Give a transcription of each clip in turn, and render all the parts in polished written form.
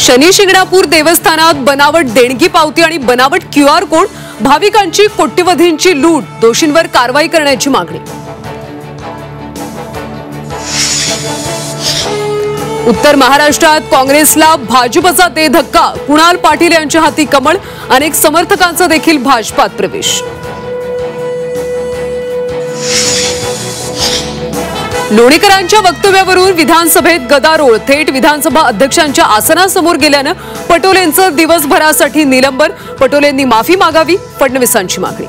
शनी शिंगणापूर देवस्थानात बनावट देणगी पावती आणि बनावट QR कोड, भाविकांची कोट्यवधींची लूट, दोषींवर कारवाई करण्याची मागणी। उत्तर महाराष्ट्रात काँग्रेसला भाजपचा दे धक्का, कुणाल पाटील यांच्या हाती कमळ, अनेक समर्थकांचा देखील भाजपात प्रवेश। लोणीकरांच्या वक्तव्यावरून विधानसभेत गदारोळ, थेट विधानसभा अध्यक्षांच्या आसनासमोर गेल्यानं पटोलेंचं दिवसभरासाठी निलंबन, पटोलेंनी माफी मागावी, फडणवीसांची मागणी।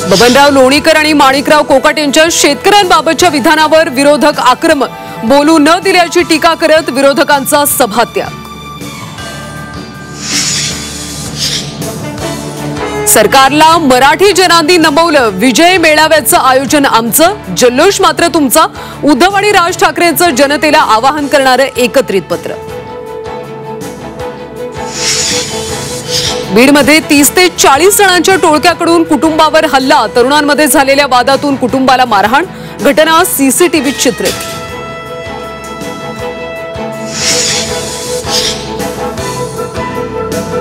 बबनराव लोणीकर आणि माणिकराव कोकाटे यांच्या शेतकऱ्यांबाबतच्या विधानावर विरोधक आक्रमक, बोलू न दिल्याची टीका करत विरोधकांचा सभात्याग। सरकारला मराठी जनांनी नमवलं, विजय मेळाव्याचं आयोजन आमचं, जल्लोष मात्र तुमचा, उद्धव आणि राज ठाकरेंचं जनतेला आवाहन करणारं एकत्रित पत्र। बीडमध्ये 30 ते 40 जणांच्या टोळक्याकडून कुटुंबावर हल्ला, तरुणांमध्ये झालेल्या वादातून कुटुंबाला मारहाण, घटना CCTVत चित्रित।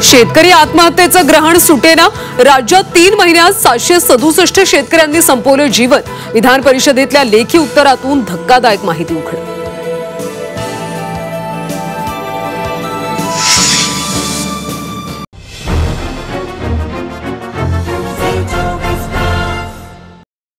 शेतकरी आत्महत्येचं ग्रहण सुटेना, राज्यात 3 महिन्यात 767 शेतकऱ्यांनी संपवलं जीवन, विधान परिषदेतल्या लेखी उत्तरातून धक्कादायक माहिती उघड।